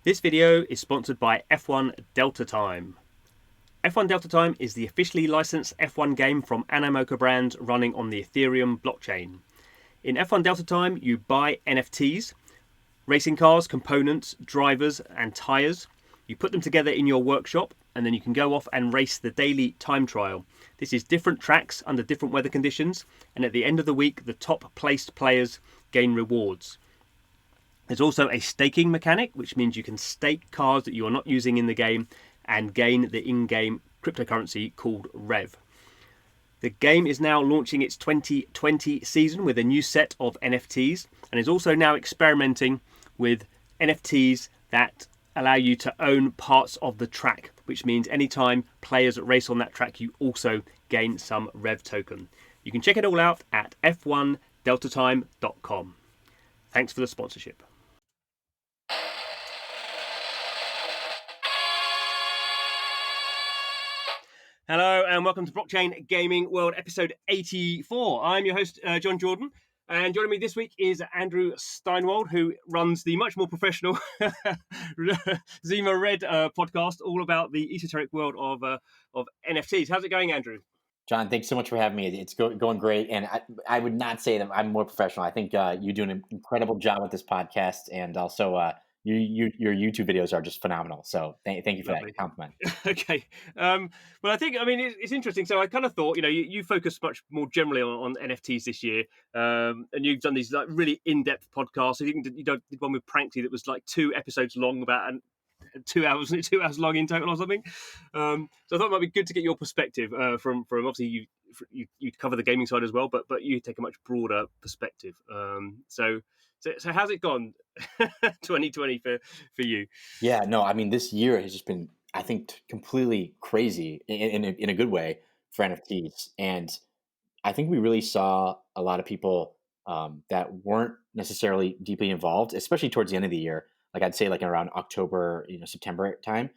This video is sponsored by F1 Delta Time. F1 Delta Time is the officially licensed F1 game from Animoca Brands running on the Ethereum blockchain. In F1 Delta Time, you buy NFTs, racing cars, components, drivers, and tyres. You put them together in your workshop, and then you can go off and race the daily time trial. This is different tracks under different weather conditions, and at the end of the week, the top placed players gain rewards. There's also a staking mechanic, which means you can stake cars that you are not using in the game and gain the in-game cryptocurrency called Rev. The game is now launching its 2020 season with a new set of NFTs and is also now experimenting with NFTs that allow you to own parts of the track, which means anytime players race on that track, you also gain some Rev token. You can check it all out at f1deltatime.com. Thanks for the sponsorship. Hello and welcome to Blockchain Gaming World episode 84. I'm your host, John Jordan, and joining me this week is Andrew Steinwold, who runs the much more professional Zima Red podcast, all about the esoteric world of NFTs. How's it going, Andrew? John, thanks so much for having me. It's going great, and I would not say that I'm more professional. I think you do an incredible job with this podcast, and also your YouTube videos are just phenomenal. So thank you for Lovely. that compliment. Okay. Well, it's interesting. So I kind of thought, you focus much more generally on NFTs this year, and you've done these like really in-depth podcasts. I think you did one with Pranksy that was like 2 episodes long, about 2 hours, 2 hours long in total or something. So I thought it might be good to get your perspective from obviously you cover the gaming side as well, but you take a much broader perspective. So how's it gone, 2020 for you? Yeah, no, I mean this year has just been, I think, completely crazy in a good way for NFTs, and I think we really saw a lot of people that weren't necessarily deeply involved, especially towards the end of the year. Like I'd say, like around October, September time,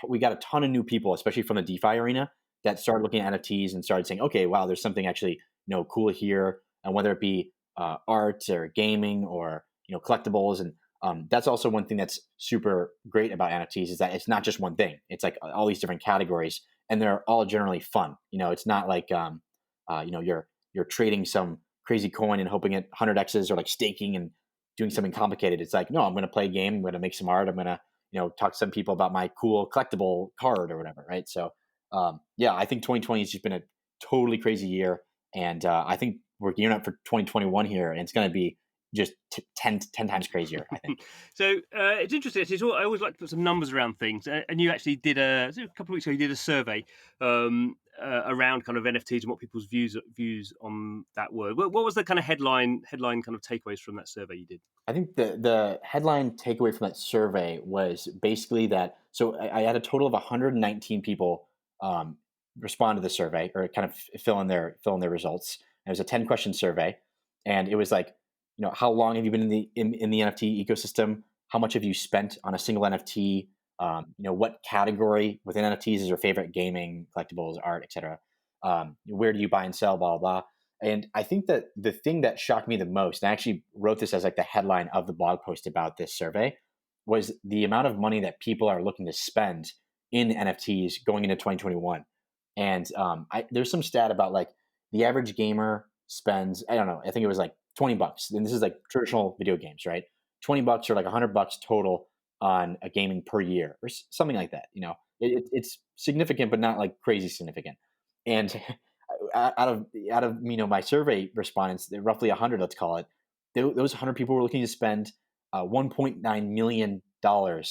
we got a ton of new people, especially from the DeFi arena, that started looking at NFTs and started saying, "Okay, wow, there's something actually cool here." And whether it be art or gaming or collectibles, and that's also one thing that's super great about NFTs is that it's not just one thing. It's like all these different categories, and they're all generally fun. It's not like you're trading some crazy coin and hoping it 100x's or like staking and doing something complicated. It's like, no, I'm going to play a game. I'm going to make some art. I'm going to talk to some people about my cool collectible card or whatever, right? So yeah, I think 2020 has just been a totally crazy year, and I think we're gearing up for 2021 here, and it's going to be just 10 times crazier, I think. So it's interesting. I always like to put some numbers around things, and you actually did a couple of weeks ago. You did a survey around kind of NFTs and what people's views on that were. What was the kind of headline kind of takeaways from that survey you did? I think the headline takeaway from that survey was basically that. So I had a total of 119 people respond to the survey or kind of fill in their results. And it was a 10-question survey, and it was like, how long have you been in the NFT ecosystem? How much have you spent on a single NFT? What category within NFTs is your favorite? Gaming, collectibles, art, etc. Where do you buy and sell? Blah blah blah. And I think that the thing that shocked me the most, and I actually wrote this as like the headline of the blog post about this survey, was the amount of money that people are looking to spend in NFTs going into 2021. And there's some stat about like the average gamer spends, I don't know, I think it was like $20. And this is like traditional video games, right? $20 or like $100 total on a gaming per year or something like that. It's significant, but not like crazy significant. And out of my survey respondents, roughly 100, let's call it, those 100 people were looking to spend $1.9 million on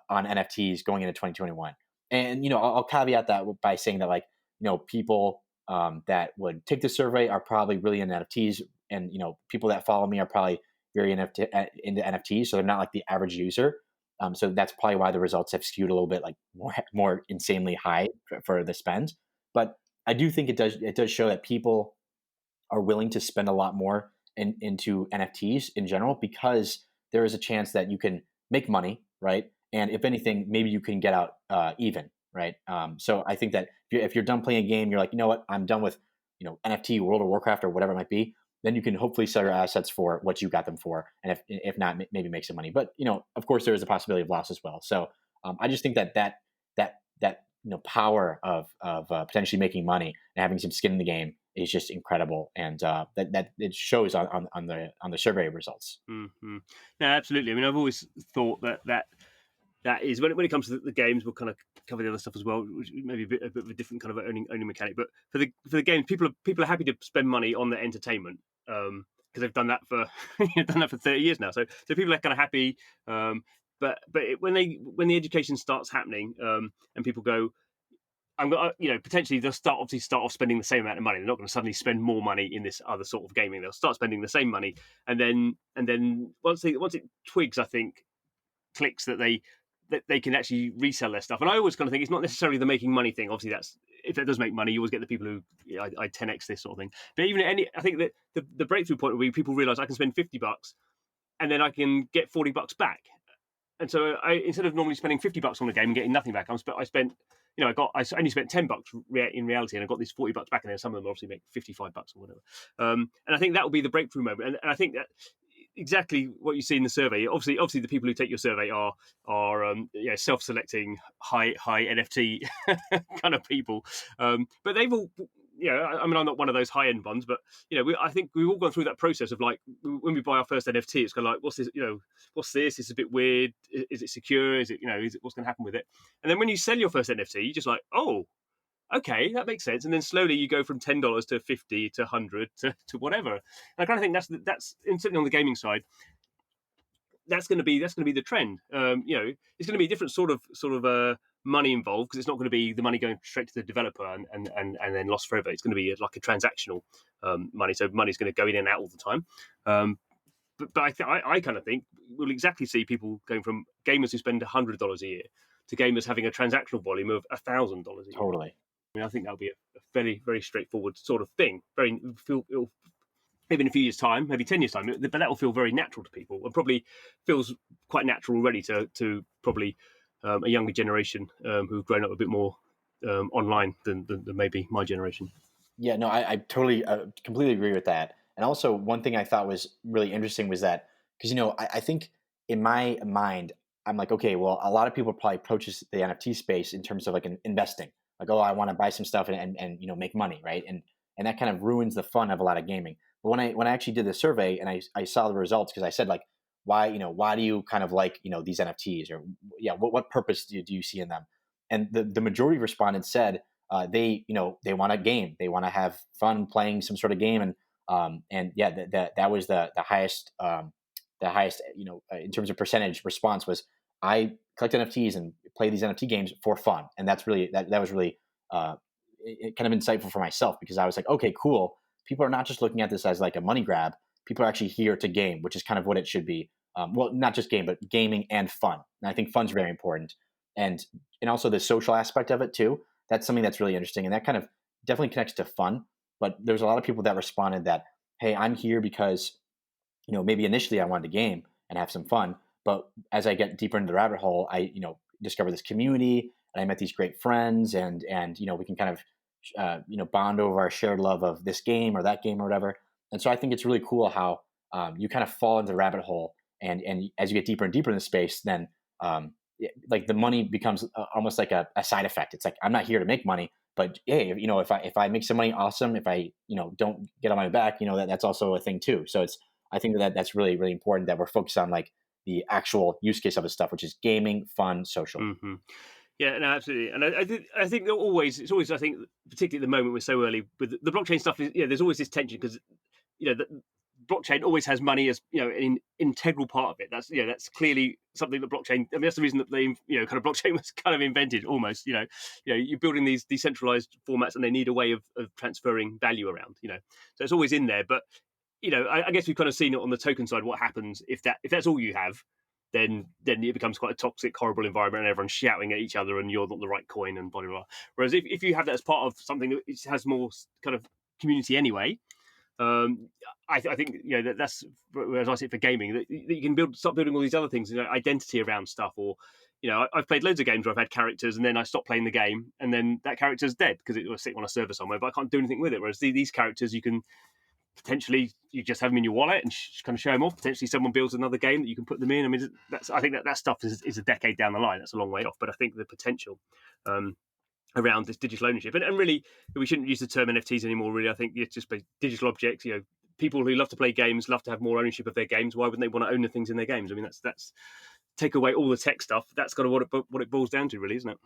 NFTs going into 2021. And I'll caveat that by saying that, like, people that would take the survey are probably really into NFTs, and people that follow me are probably very into NFTs, so they're not like the average user. So that's probably why the results have skewed a little bit like more insanely high for the spend. But I do think it does show that people are willing to spend a lot more into NFTs in general, because there is a chance that you can make money, right? And if anything, maybe you can get out even, right? So I think that if you're done playing a game, you're like, you know what, I'm done with NFT, World of Warcraft, or whatever it might be. then you can hopefully sell your assets for what you got them for, and if not, maybe make some money. But of course, there is a possibility of loss as well. So I just think that power of potentially making money and having some skin in the game is just incredible, and that it shows on the survey results. Mm-hmm. No, absolutely. I mean, I've always thought that is when it comes to the games. We'll kind of cover the other stuff as well, which maybe a bit of a different kind of owning mechanic. But for the games, people are happy to spend money on their entertainment because they've done that for done that for 30 years now. So people are kind of happy. When the education starts happening, and people go, I'm going, potentially they'll start off spending the same amount of money. They're not going to suddenly spend more money in this other sort of gaming. They'll start spending the same money, and then once it twigs, I think clicks that they can actually resell their stuff. And I always kind of think it's not necessarily the making money thing. Obviously, that's if that does make money, you always get the people who I 10x this sort of thing. But even I think that the breakthrough point will be people realize I can spend $50 and then I can get $40 back. And so instead of normally spending $50 on a game and getting nothing back, I spent, I only spent $10 in reality, and I got these $40 back, and then some of them obviously make $55 or whatever. And I think that will be the breakthrough moment. And I think that exactly what you see in the survey. Obviously, the people who take your survey are self-selecting high NFT kind of people. But they've all, I mean, I'm not one of those high end ones, but I think we've all gone through that process of like when we buy our first NFT, it's kind of like, what's this? What's this? It's a bit weird. Is it secure? Is it what's going to happen with it? And then when you sell your first NFT, you're just like, oh, okay, that makes sense. And then slowly you go from $10 to 50 to 100 to whatever. And I kind of think that's certainly on the gaming side. That's going to be the trend. It's going to be a different sort of money involved because it's not going to be the money going straight to the developer and then lost forever. It's going to be like a transactional money. So money's going to go in and out all the time. But I kind of think we'll exactly see people going from gamers who spend $100 a year to gamers having a transactional volume of $1,000 a year. Totally. I mean, I think that'll be a very, very straightforward sort of thing. It'll maybe in a few years' time, maybe 10 years' time, but that will feel very natural to people and probably feels quite natural already to probably a younger generation who've grown up a bit more online than maybe my generation. Yeah, no, I totally, completely agree with that. And also, one thing I thought was really interesting was that because I think in my mind, I'm like, okay, well, a lot of people probably approaches the NFT space in terms of like investing, like, oh, I want to buy some stuff and make money, right? And that kind of ruins the fun of a lot of gaming. But when I actually did the survey and I saw the results because I said like, why do you kind of like these NFTs or what purpose do you see in them? And the majority of respondents said they want a game. They want to have fun playing some sort of game, and yeah, that was the highest in terms of percentage response was I collect NFTs and play these NFT games for fun, and that's really that was really kind of insightful for myself because I was like, okay, cool. People are not just looking at this as like a money grab. People are actually here to game, which is kind of what it should be. Well, not just game, but gaming and fun. And I think fun's very important, and also the social aspect of it too. That's something that's really interesting, and that kind of definitely connects to fun. But there's a lot of people that responded that, hey, I'm here because maybe initially I wanted to game and have some fun, but as I get deeper into the rabbit hole, I discover this community and I met these great friends, and we can kind of bond over our shared love of this game or that game or whatever. And so I think it's really cool how you kind of fall into the rabbit hole, and as you get deeper and deeper in the space, then like the money becomes almost like a side effect. It's like I'm not here to make money, but hey, if I make some money, awesome. If I don't get on my back, that's also a thing too. So I think that's really really important that we're focused on like the actual use case of the stuff, which is gaming, fun, social. Mm-hmm. Yeah, no, absolutely. And I think it's always, I think, particularly at the moment, we're so early with the blockchain stuff. There's always this tension because the blockchain always has money as an integral part of it. That's clearly something that blockchain. I mean, that's the reason that they kind of blockchain was kind of invented almost. You're building these decentralized formats, and they need a way of transferring value around. So it's always in there. But I guess we've kind of seen it on the token side. What happens if that's all you have? Then it becomes quite a toxic, horrible environment, and everyone's shouting at each other, and you're not the right coin, and blah blah blah. Whereas if you have that as part of something that has more kind of community anyway, I think that's as I see it for gaming that you can start building all these other things, identity around stuff, or I've played loads of games where I've had characters, and then I stop playing the game, and then that character's dead because it was sitting on a server somewhere, but I can't do anything with it. Whereas these characters, you can potentially you just have them in your wallet and kind of show them off. Potentially someone builds another game that you can put them in. I mean, I think that stuff is a decade down the line. That's a long way off, but I think the potential around this digital ownership, and really we shouldn't use the term NFTs anymore. Really, I think it's just digital objects. People who love to play games love to have more ownership of their games. Why wouldn't they want to own the things in their games? I mean, that's take away all the tech stuff. That's kind of what it boils down to, really, isn't it?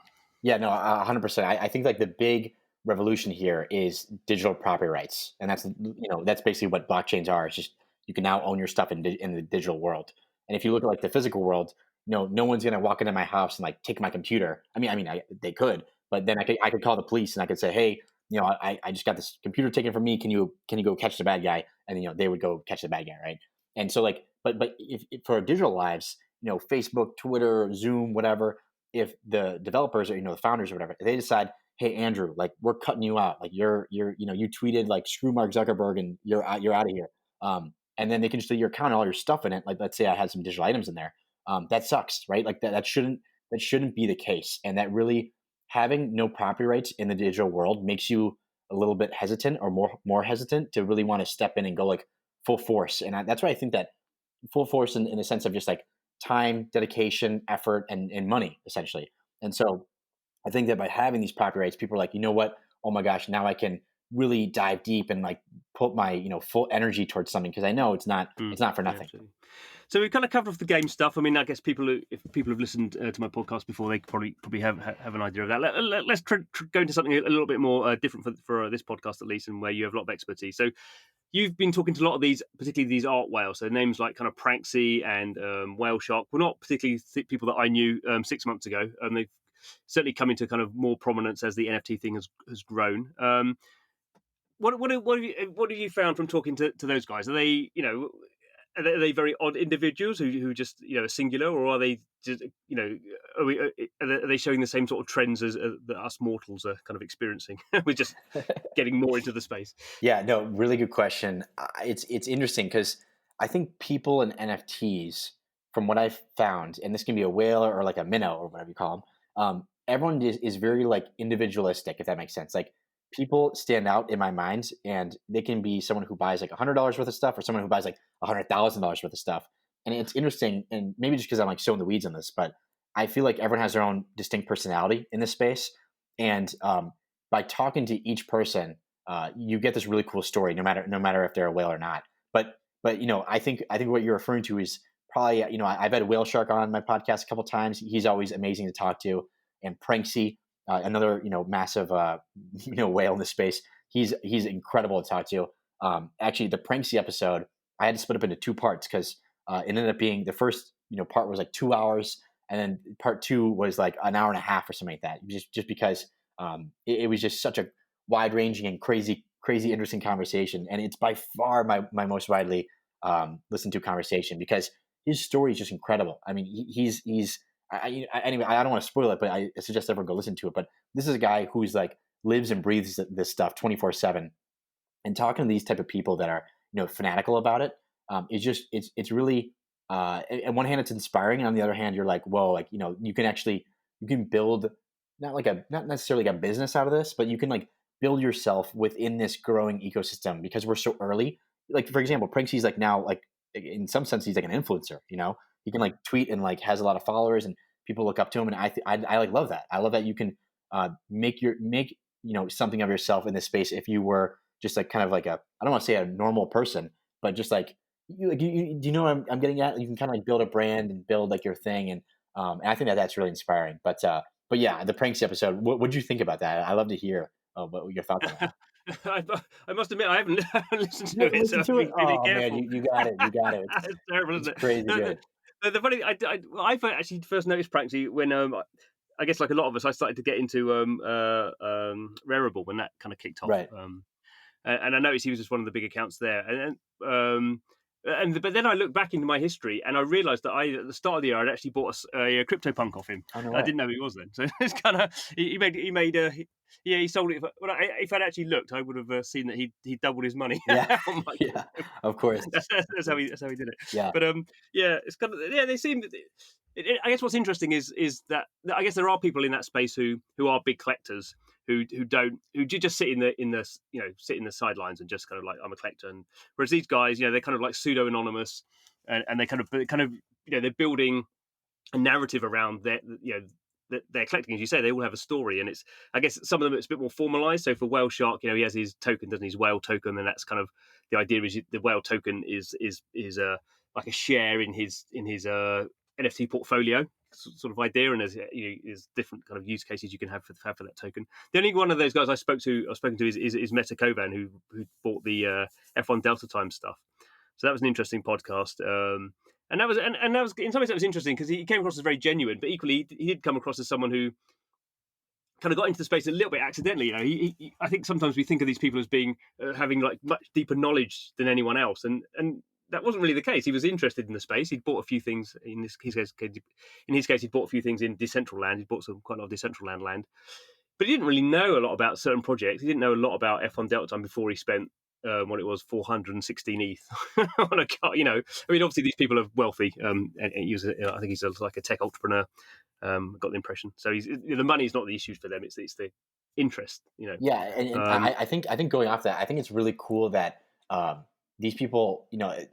Yeah, no, 100%. I think like the big revolution here is digital property rights, and that's basically what blockchains are. It's just you can now own your stuff in the digital world. And if you look at like the physical world, no one's gonna walk into my house and like take my computer. They could, but then I could call the police and I could say, hey, I just got this computer taken from me. Can you go catch the bad guy? And they would go catch the bad guy, right? And so like, but if for our digital lives, Facebook, Twitter, Zoom, whatever, if the developers or the founders or whatever, they decide, hey Andrew, like we're cutting you out, like you tweeted like screw Mark Zuckerberg and you're out of here. And then they can just do your account and all your stuff in it. Like let's say I had some digital items in there. That sucks, right? Like that shouldn't be the case. And that really having no property rights in the digital world makes you a little bit hesitant or more hesitant to really want to step in and go like full force. And that's why I think that full force in the sense of just like time, dedication, effort, and money, essentially. And so I think that by having these property rights, people are like, you know what? Oh my gosh, now I can really dive deep and like put my full energy towards something because I know it's not for nothing. Absolutely. So we kind of covered off the game stuff. I mean, I guess if people have listened to my podcast before, they probably have an idea of that. Let's go into something a little bit more different for this podcast, at least, and where you have a lot of expertise. So you've been talking to a lot of these, particularly these art whales. So names like kind of Pranksy and Whale Shark were not particularly people that I knew 6 months ago. They've certainly come into kind of more prominence as the NFT thing has grown. What have you found from talking to those guys? Are they are they very odd individuals who just are singular, or are they just are they showing the same sort of trends as that us mortals are kind of experiencing? We're just getting more into the space. Yeah, no, really good question. It's interesting because I think people in NFTs, from what I've found, and this can be a whale or like a minnow or whatever you call them, everyone is very like individualistic, if that makes sense. Like people stand out in my mind, and they can be someone who buys like $100 worth of stuff, or someone who buys like $100,000 worth of stuff. And it's interesting, and maybe just because I'm like so in the weeds on this, but I feel like everyone has their own distinct personality in this space, and by talking to each person, you get this really cool story, no matter if they're a whale or not. But I think what you're referring to is probably I've had a Whale Shark on my podcast a couple times. He's always amazing to talk to, and Pranksy, another massive whale in the space. He's incredible to talk to. Actually, the Pranksy episode I had to split up into two parts because it ended up being the first part was like 2 hours, and then part two was like an hour and a half or something like that. Just because it was just such a wide ranging and crazy interesting conversation, and it's by far my most widely listened to conversation because his story is just incredible. I mean, he's anyway, I don't want to spoil it, but I suggest everyone go listen to it. But this is a guy who's like lives and breathes this stuff 24/7, and talking to these type of people that are fanatical about it is just it's really on one hand it's inspiring, and on the other hand you're like, whoa, like you can build not necessarily like a business out of this, but you can like build yourself within this growing ecosystem because we're so early. Like for example, Pranksy's like now like in some sense he's like an influencer. He can like tweet and like has a lot of followers and people look up to him, and I like love that. I love that you can make something of yourself in this space if you were just like kind of like I don't want to say a normal person, but just like do you know what I'm getting at? You can kind of like build a brand and build like your thing, and I think that's really inspiring. But yeah, the Pranksy episode. What did you think about that? I love to hear what your thoughts on that. I must admit, I haven't listened to it, so Listen to it. be Oh man, careful. you got it. You got it. It's terrible, It's isn't it? crazy No, good. the funny, I actually first noticed Pranksy when I guess like a lot of us, I started to get into Rarible when that kind of kicked off. Right. And I noticed he was just one of the big accounts there. But then I looked back into my history and I realised that at the start of the year I'd actually bought a CryptoPunk off him. Oh, no I way. didn't know who he was then, so it's kind of he sold it. If I'd actually looked, I would have seen that he doubled his money. Yeah. on my Yeah. Of course. that's how he did it. Yeah. But it's kind of they seem. I guess what's interesting is that I guess there are people in that space who are big collectors who just sit in the sit in the sidelines and just kind of like, I'm a collector. And whereas these guys, they're kind of like pseudo anonymous, and they kind of they're building a narrative around that they're collecting. As you say, they all have a story, and it's, I guess, some of them it's a bit more formalized. So for Whale Shark, he has his token, doesn't he? His whale token, and that's kind of the idea is the whale token is like a share in his NFT portfolio sort of idea, and there's different kind of use cases you can have for that token. The only one of those guys I've spoken to is Meta Kovan, who bought the F1 Delta Time stuff. So that was an interesting podcast. And that was in some ways that was interesting because he came across as very genuine, but equally he did come across as someone who kind of got into the space a little bit accidentally. I think sometimes we think of these people as being having like much deeper knowledge than anyone else, and that wasn't really the case. He was interested in the space. He'd bought a few things in his case. He'd bought a few things in Decentraland. He'd bought quite a lot of Decentraland land, but he didn't really know a lot about certain projects. He didn't know a lot about F1 Delta Time before he spent what it was, 416 ETH on a car. I mean, obviously these people are wealthy. And I think he's like a tech entrepreneur. Got the impression. So the money is not the issue for them. It's the interest. Yeah, and I think going off that, I think it's really cool that these people,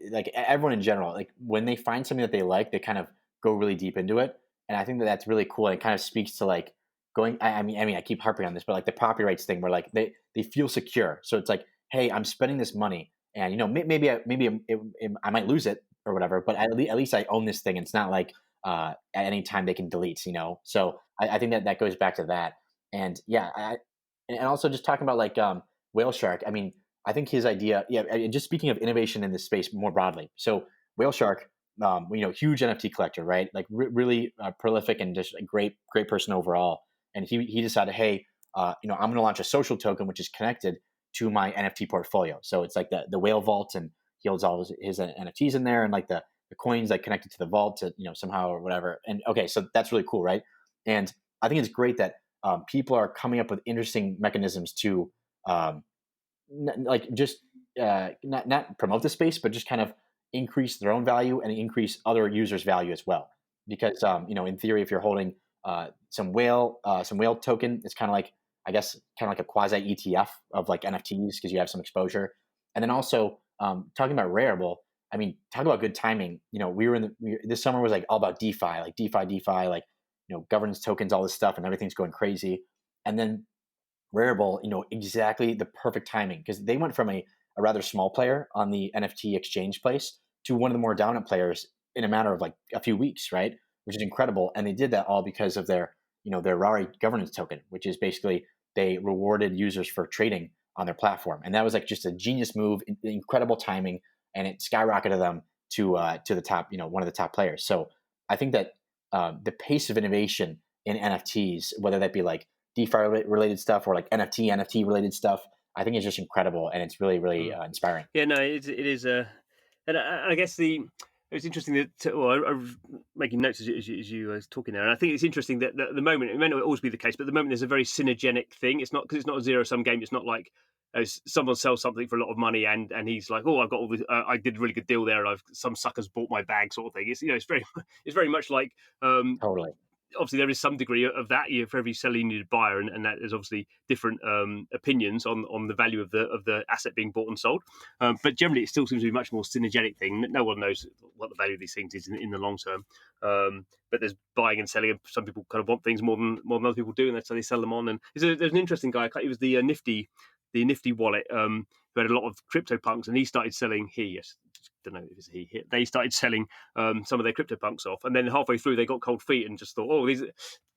like everyone in general, like when they find something that they like, they kind of go really deep into it, and I think that that's really cool. And it kind of speaks to like going. I mean, I keep harping on this, but like the property rights thing, where like they feel secure. So it's like, hey, I'm spending this money, and maybe I might lose it or whatever, but at least I own this thing, and it's not like at any time they can delete. So I think that goes back to that. And yeah, and also just talking about like Whale Shark. I mean, I think his idea. Yeah, just speaking of innovation in this space more broadly. So Whale Shark, huge NFT collector, right? Like really prolific and just a great person overall. And he decided, hey, I'm going to launch a social token which is connected to my NFT portfolio. So it's like the Whale Vault, and he holds all his NFTs in there, and like the coins like connected to the vault to somehow or whatever. And okay, so that's really cool, right? And I think it's great that people are coming up with interesting mechanisms to not promote the space, but just kind of increase their own value and increase other users' value as well. Because in theory, if you're holding some whale token, it's kind of like, I guess, kind of like a quasi ETF of like NFTs because you have some exposure. And then also talking about Rarible, I mean, talk about good timing. This summer was like all about DeFi, like DeFi, like governance tokens, all this stuff, and everything's going crazy. And then Rarible, exactly the perfect timing, because they went from a rather small player on the NFT exchange place to one of the more dominant players in a matter of like a few weeks, right? Which is incredible. And they did that all because of their Rari governance token, which is basically they rewarded users for trading on their platform. And that was like just a genius move, incredible timing, and it skyrocketed them to the top, one of the top players. So I think that the pace of innovation in NFTs, whether that be like DeFi related stuff or like NFT related stuff, I think it's just incredible, and it's really, really inspiring. Yeah, no, it is. And I guess it was interesting that. Well, I was making notes as you were talking there, and I think it's interesting that at the moment, it may not always be the case, but at the moment there's a very synergenic thing. It's not because it's not a zero sum game. It's not like someone sells something for a lot of money and he's like, oh, I've got all this. I did a really good deal there, and some suckers bought my bag, sort of thing. It's very much like. Totally. Obviously, there is some degree of that. For every seller, you need a buyer, and that is obviously different opinions on the value of the asset being bought and sold. But generally, it still seems to be a much more synergetic thing. No one knows what the value of these things is in the long term. But there's buying and selling, and some people kind of want things more than other people do, and that's how they sell them on. And there's an interesting guy. He was the Nifty wallet, who had a lot of CryptoPunks, and he started selling. Don't know if it's he. They started selling some of their CryptoPunks off, and then halfway through they got cold feet and just thought, I think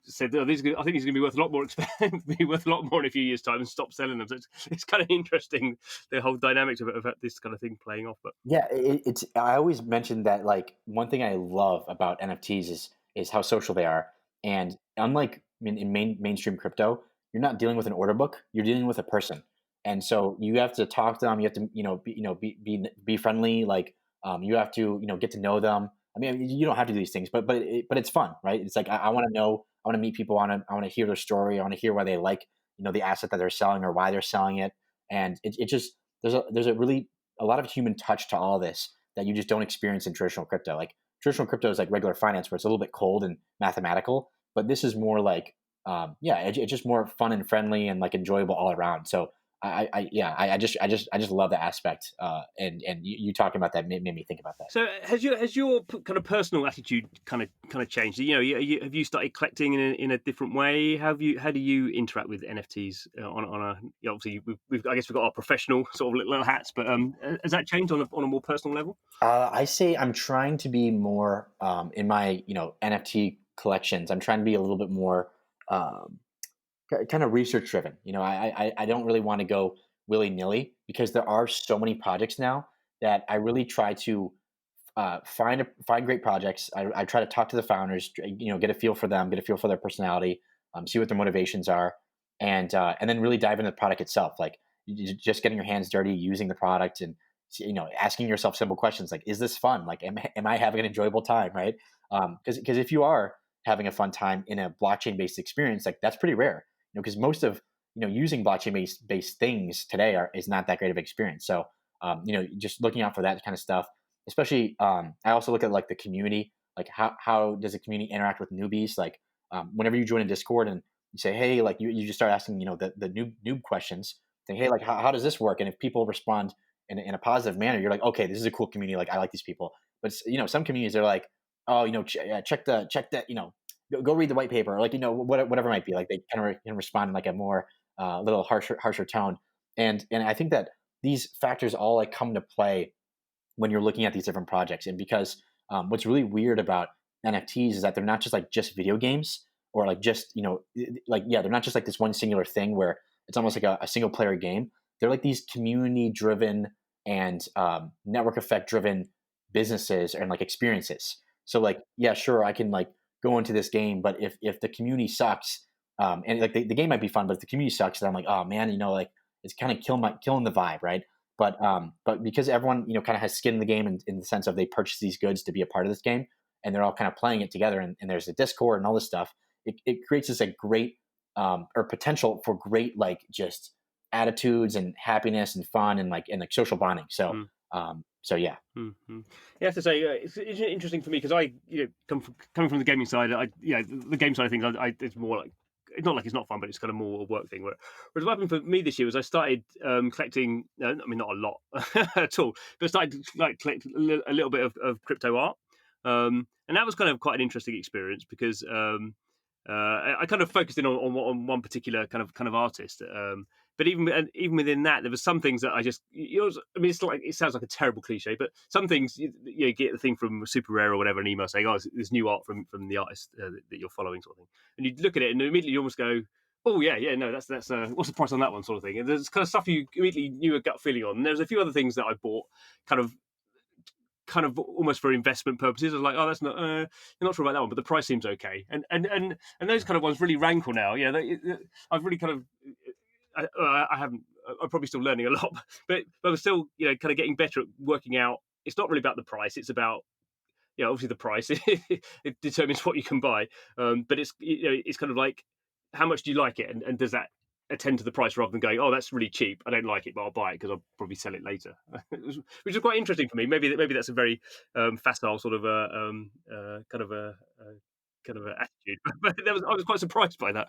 these are going to be worth a lot more. Be worth a lot more in a few years' time, and stop selling them. So it's kind of interesting, the whole dynamics of this kind of thing playing off. But yeah, it's. I always mention that like one thing I love about NFTs is how social they are, and unlike in mainstream crypto, you're not dealing with an order book. You're dealing with a person. And so you have to talk to them. You have to, be friendly. Like, you have to, get to know them. I mean, you don't have to do these things, but it's fun, right? It's like, I want to know, I want to meet people. I want to hear their story. I want to hear why they like, the asset that they're selling or why they're selling it. And it just, there's a lot of human touch to all this that you just don't experience in traditional crypto. Like traditional crypto is like regular finance where it's a little bit cold and mathematical, but this is more like yeah, it's just more fun and friendly and like enjoyable all around. So yeah, I just love the aspect. And you talking about that made me think about that. So has your kind of personal attitude kind of changed? You know, have you started collecting in a different way? How do you interact with NFTs on a obviously we've I guess we've got our professional sort of little hats, but has that changed on a more personal level? I say I'm trying to be more in my NFT collections. I'm trying to be a little bit more um, kind of research driven. I don't really want to go willy nilly because there are so many projects now that I really try to find great projects. I try to talk to the founders, get a feel for them, get a feel for their personality, see what their motivations are, and then really dive into the product itself. Like just getting your hands dirty, using the product, and asking yourself simple questions like, "Is this fun? Like, am I having an enjoyable time?" Right? Because if you are having a fun time in a blockchain based experience, like that's pretty rare. Because most of using blockchain based things today is not that great of an experience. So just looking out for that kind of stuff, especially I also look at like the community, like how does the community interact with newbies? Like whenever you join a Discord and you say, hey, like you just start asking the noob questions, saying, hey, like how does this work? And if people respond in a positive manner, you're like, okay, this is a cool community, like I like these people. But some communities are like, oh, check that, go read the white paper, or like whatever it might be. Like they kind of can respond in like a more little harsher tone, and I think that these factors all like come to play when you're looking at these different projects. And because what's really weird about NFTs is that they're not just video games, or like just like, yeah, they're not just like this one singular thing where it's almost like a single player game. They're like these community driven and network effect driven businesses and like experiences. So like, yeah, sure, I can like go into this game, but if the community sucks, and like the game might be fun, but if the community sucks, then I'm like, oh man, like it's kind of killing the vibe, right? But because everyone kind of has skin in the game in the sense of they purchase these goods to be a part of this game, and they're all kind of playing it together, and there's a Discord and all this stuff, it creates this like great or potential for great like just attitudes and happiness and fun and like social bonding. So Mm. so yeah. Mm-hmm. Yeah, I have to say it's interesting for me because I coming from the gaming side, the game side of things, it's more like it's not like it's not fun, but it's kind of more a work thing. Whereas what happened for me this year was I started collecting. I mean, not a lot at all, but I started to like collect a little bit of crypto art, and that was kind of quite an interesting experience because I kind of focused in on one particular kind of artist. But even within that, there were some things that I just, I mean, it sounds like a terrible cliche, but some things you get the thing from Super Rare or whatever, an email saying, "Oh, there's new art from the artist that you're following," sort of thing, and you look at it and immediately you almost go, "Oh yeah, no, that's what's the price on that one," sort of thing. And there's kind of stuff you immediately knew a gut feeling on. And there's a few other things that I bought, kind of almost for investment purposes. I was like, oh, that's not, you're not sure about that one, but the price seems okay. And those kind of ones really rankle now. Yeah, I've really kind of, I haven't, I'm probably still learning a lot, but I'm still, kind of getting better at working out. It's not really about the price. It's about, obviously the price it determines what you can buy. But it's kind of like, how much do you like it, and does that attend to the price rather than going, oh, that's really cheap, I don't like it, but I'll buy it because I'll probably sell it later. Which is quite interesting for me. Maybe that's a very facile sort of kind of a attitude. But I was quite surprised by that.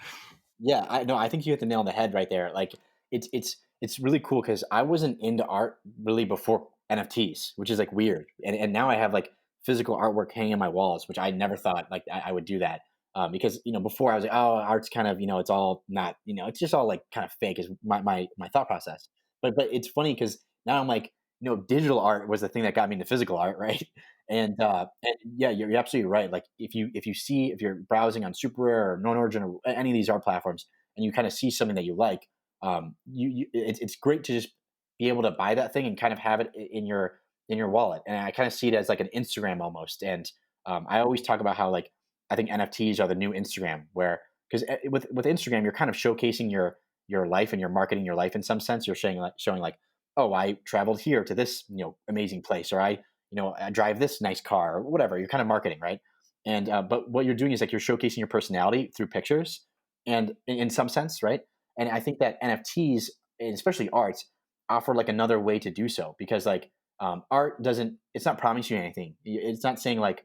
Yeah, I know. I think you hit the nail on the head right there. Like it's really cool because I wasn't into art really before NFTs, which is like weird. And now I have like physical artwork hanging on my walls, which I never thought like I would do that. Because before I was like, oh, art's kind of it's all not it's just all like kind of fake is my thought process. But it's funny because now I'm like digital art was the thing that got me into physical art, right? And yeah, you're absolutely right. Like if you're browsing on Super Rare or Non Origin or any of these art platforms, and you kind of see something that you like, it's great to just be able to buy that thing and kind of have it in your wallet. And I kind of see it as like an Instagram almost. And I always talk about how like I think NFTs are the new Instagram, where because with Instagram you're kind of showcasing your life and you're marketing your life in some sense. You're showing like, oh, I traveled here to this amazing place, or I drive this nice car or whatever. You're kind of marketing, right? And but what you're doing is like you're showcasing your personality through pictures, and in some sense, right? And I think that NFTs, and especially arts, offer like another way to do so because like art doesn't. It's not promising you anything. It's not saying like,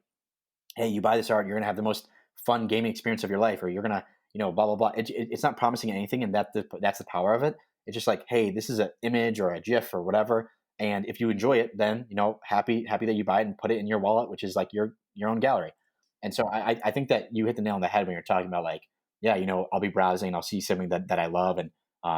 hey, you buy this art, you're gonna have the most fun gaming experience of your life, or you're gonna blah blah blah. It's not promising anything, and that's the power of it. It's just like, hey, this is an image or a GIF or whatever, and if you enjoy it, then happy that you buy it and put it in your wallet, which is like your own gallery. And so I think that you hit the nail on the head when you're talking about like, yeah, I'll be browsing, I'll see something that I love, and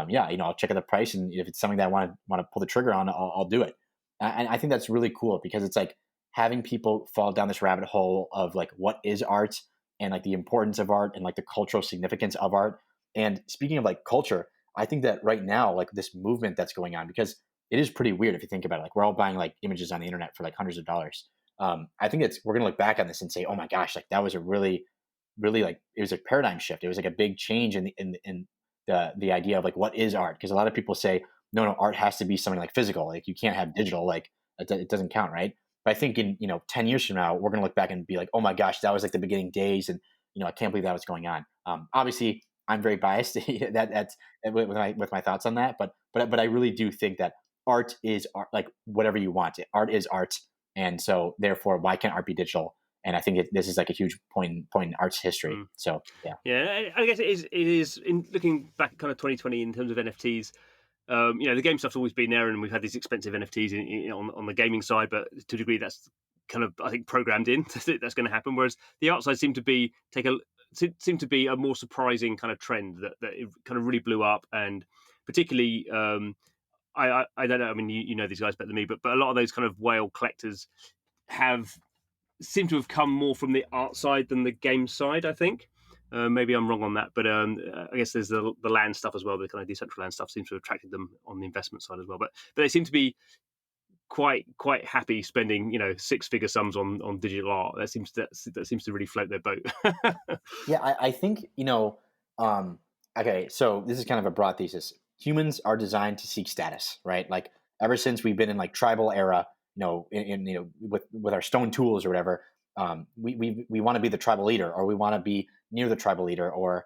yeah, I'll check out the price, and if it's something that I want to pull the trigger on, I'll do it. And I think that's really cool because it's like having people fall down this rabbit hole of like what is art and like the importance of art and like the cultural significance of art. And speaking of like culture, I think that right now, like this movement that's going on, because it is pretty weird if you think about it. Like we're all buying like images on the internet for like hundreds of dollars. I think we're gonna look back on this and say, oh my gosh, like that was a really, really like it was a paradigm shift. It was like a big change in the idea of like what is art. Because a lot of people say, no, art has to be something like physical. Like you can't have digital. Like it doesn't count, right? But I think in 10 years from now, we're gonna look back and be like, oh my gosh, that was like the beginning days, and I can't believe that was going on. Obviously, I'm very biased that's with my thoughts on that, but I really do think that art is art, like whatever you want. Art is art, and so therefore, why can't art be digital? And I think this is like a huge point in art's history. Mm. So yeah. Yeah, I guess it is in looking back kind of 2020 in terms of NFTs. The game stuff's always been there, and we've had these expensive NFTs on the gaming side, but to a degree, that's kind of, I think, programmed in. That's going to happen. Whereas the art side seemed to be a more surprising kind of trend that it kind of really blew up, and particularly, I don't know. I mean, you know these guys better than me, but a lot of those kind of whale collectors have seem to have come more from the art side than the game side, I think. Maybe I'm wrong on that, but I guess there's the land stuff as well. The kind of decentralized land stuff seems to have attracted them on the investment side as well. But they seem to be quite happy spending six figure sums on digital art. That seems to really float their boat. Yeah, I think, okay, so this is kind of a broad thesis. Humans are designed to seek status, right? Like ever since we've been in like tribal era, with our stone tools or whatever, we want to be the tribal leader, or we want to be near the tribal leader, or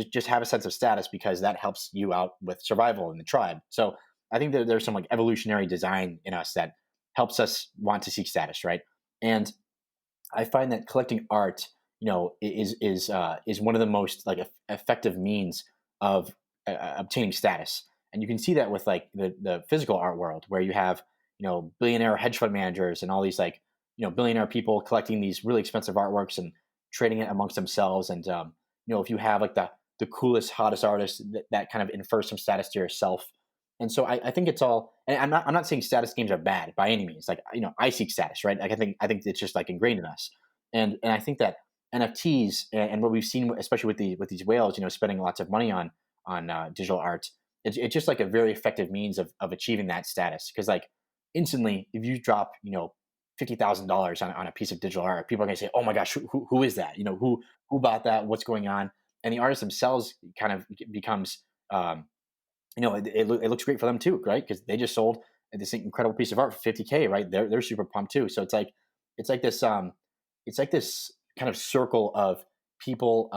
just have a sense of status because that helps you out with survival in the tribe. So I think that there's some like evolutionary design in us that helps us want to seek status, right? And I find that collecting art, is one of the most like effective means of obtaining status. And you can see that with like the physical art world, where you have billionaire hedge fund managers and all these like billionaire people collecting these really expensive artworks and trading it amongst themselves. And if you have like the coolest, hottest artist, that kind of infers some status to yourself. And so I think it's all. And I'm not saying status games are bad by any means. Like I seek status, right? Like I think it's just like ingrained in us. And I think that NFTs and what we've seen, especially with these whales, spending lots of money on digital art, it's just like a very effective means of achieving that status. Because like instantly, if you drop $50,000 on a piece of digital art, people are going to say, "Oh my gosh, who is that? Who bought that? What's going on?" And the artists themselves kind of becomes it looks great for them too, right? Because they just sold this incredible piece of art for 50K, right? They're super pumped too. So it's like this kind of circle of people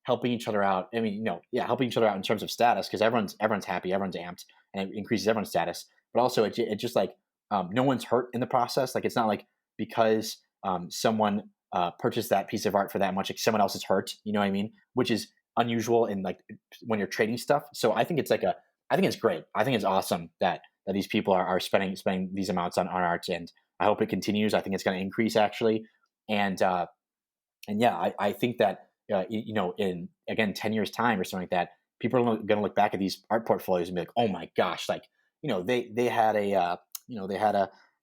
helping each other out. I mean, helping each other out in terms of status, because everyone's happy, everyone's amped, and it increases everyone's status. But also, it just like no one's hurt in the process. Like it's not like because someone purchased that piece of art for that much, like someone else is hurt. You know what I mean? Which is unusual in like when you're trading stuff. So I think it's great. I think it's awesome that these people are spending these amounts on art, and I hope it continues. I think it's going to increase actually, and yeah, I think that in again 10 years time or something like that, people are going to look back at these art portfolios and be like, oh my gosh, like they had a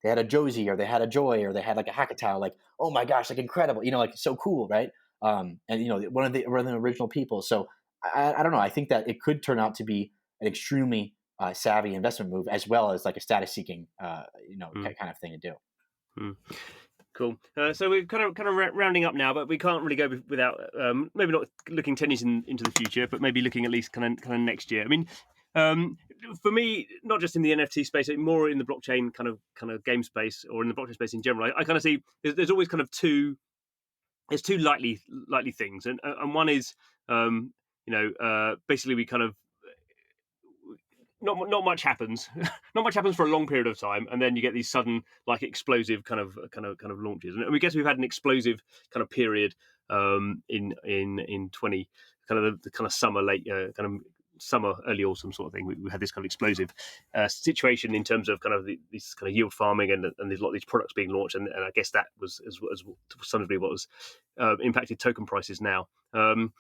they had a Josie, or they had a Joy, or they had like a Hackatao, like oh my gosh, like incredible, like so cool, right? And one of the original people. So I don't know. I think that it could turn out to be an extremely savvy investment move, as well as like a status seeking Mm, kind of thing to do. mm. Cool. So we're kind of rounding up now, but we can't really go without maybe not looking 10 years into the future, but maybe looking at least kind of next year. I mean, um, for me, not just in the NFT space, more in the blockchain kind of game space, or in the blockchain space in general. I kind of see there's always kind of two likely things, and one is basically we kind of not much happens. Not much happens for a long period of time, and then you get these sudden, like, explosive kind of launches. And we guess we've had an explosive kind of period in 20, kind of the kind of summer, late kind of summer, early autumn sort of thing. We had this kind of explosive situation in terms of kind of this kind of yield farming, and there's a lot of these products being launched, and I guess that was as to some degree what was impacted token prices now. Do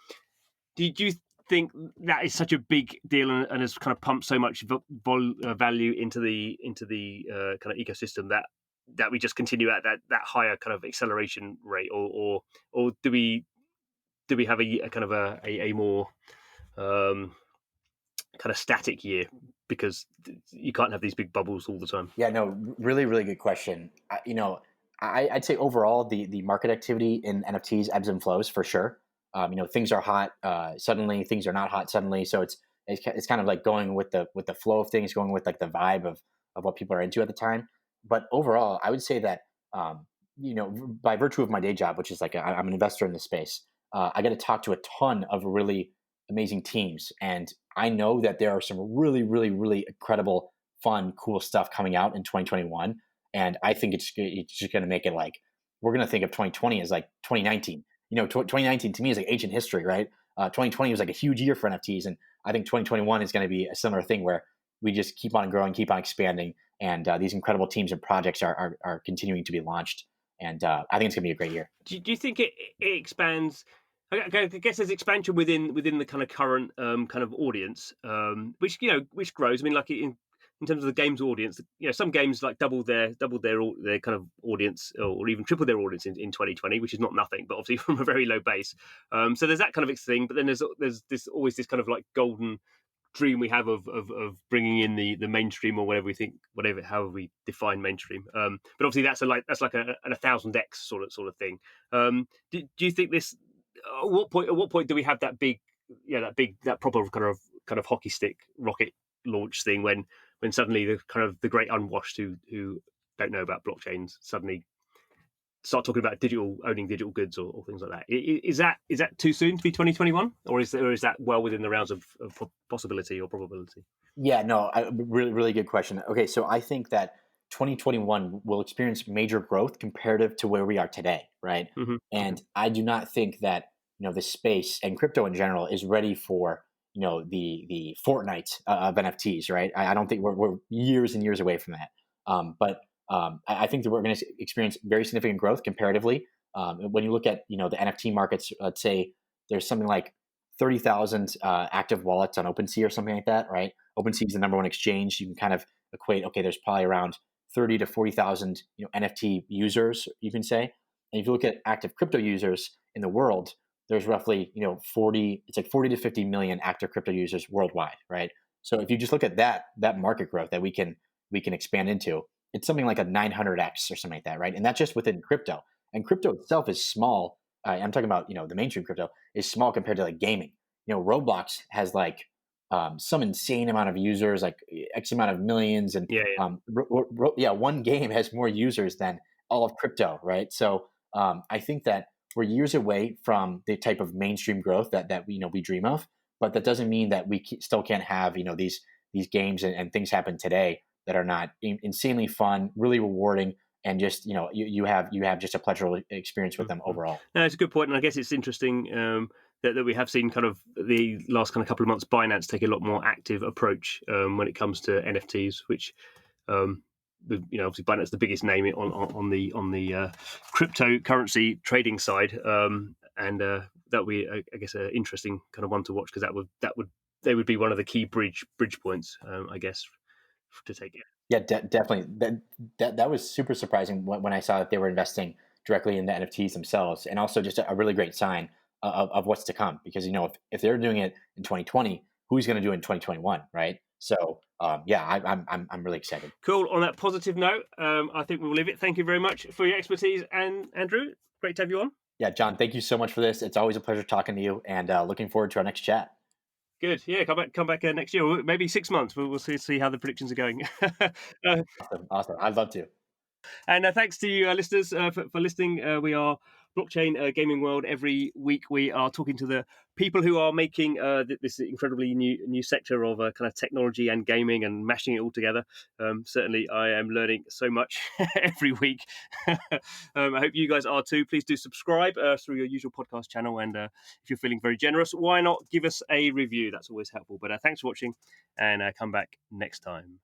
you think that is such a big deal, and has kind of pumped so much value into the kind of ecosystem that we just continue at that higher kind of acceleration rate, or do we have a kind of a more kind of static year, because you can't have these big bubbles all the time? Yeah, no, really, really good question. I'd say overall the market activity in NFTs ebbs and flows for sure. Things are hot suddenly, things are not hot suddenly. So it's kind of like going with the flow of things, going with like the vibe of what people are into at the time. But overall, I would say that by virtue of my day job, which is like I'm an investor in this space, I get to talk to a ton of really amazing teams, and I know that there are some really, really, really incredible, fun, cool stuff coming out in 2021. And I think it's just going to make it like we're going to think of 2020 as like 2019. 2019 to me is like ancient history, right? 2020 was like a huge year for NFTs, and I think 2021 is going to be a similar thing where we just keep on growing, keep on expanding, and these incredible teams and projects are continuing to be launched. And I think it's going to be a great year. Do you think it expands? I guess there's expansion within the kind of current kind of audience, which grows. I mean, like in terms of the games audience, some games like doubled their kind of audience, or even tripled their audience in 2020, which is not nothing, but obviously from a very low base. So there's that kind of thing. But then there's always this kind of like golden dream we have of bringing in the mainstream, or whatever we think, however we define mainstream. But obviously that's like a 1000x sort of thing. Do you think this? At what point do we have that big, that proper kind of hockey stick rocket launch thing, when suddenly the great unwashed who don't know about blockchains suddenly start talking about owning digital goods, or things like that? Is that too soon to be 2021, or is that well within the rounds of possibility or probability? Yeah, no, really, really good question. Okay, so I think that 2021 will experience major growth comparative to where we are today, right? Mm-hmm. And I do not think that the space and crypto in general is ready for the Fortnite of NFTs, right? I don't think we're years and years away from that. But I think that we're going to experience very significant growth comparatively. When you look at the NFT markets, let's say there's something like 30,000 active wallets on OpenSea or something like that, right? OpenSea is the number one exchange. You can kind of equate, okay, there's probably around 30 to 40,000 NFT users, you can say. And if you look at active crypto users in the world, there's roughly 40 to 50 million active crypto users worldwide, right? So if you just look at that market growth that we can expand into, it's something like a 900x or something like that, right? And that's just within crypto. And crypto itself is small. I'm talking about the mainstream crypto is small compared to like gaming. Roblox has like some insane amount of users, like X amount of millions, and one game has more users than all of crypto, right? So I think that we're years away from the type of mainstream growth that we dream of, but that doesn't mean that we still can't have these games and things happen today that are not insanely fun, really rewarding, and just you have just a pleasurable experience with them overall. No, it's a good point, and I guess it's interesting that we have seen kind of the last kind of couple of months Binance take a lot more active approach when it comes to NFTs, which obviously Binance is the biggest name on the cryptocurrency trading side, and that we I guess an interesting kind of one to watch, because they would be one of the key bridge points, I guess, to take it. Yeah, definitely. That was super surprising when I saw that they were investing directly in the NFTs themselves, and also just a really great sign of what's to come. Because if they're doing it in 2020, who's going to do it in 2021, right? So I'm really excited. Cool. On that positive note, I think we will leave it. Thank you very much for your expertise, and Andrew, great to have you on. Yeah, John, thank you so much for this. It's always a pleasure talking to you, and looking forward to our next chat. Good. Yeah, come back next year, maybe 6 months. We'll see how the predictions are going. Awesome. I'd love to. And thanks to you, listeners, for listening. We are blockchain gaming world. Every week we are talking to the people who are making this incredibly new sector of kind of technology and gaming and mashing it all together. Certainly, I am learning so much every week. I hope you guys are too. Please do subscribe through your usual podcast channel, and if you're feeling very generous, why not give us a review? That's always helpful. But thanks for watching, and come back next time.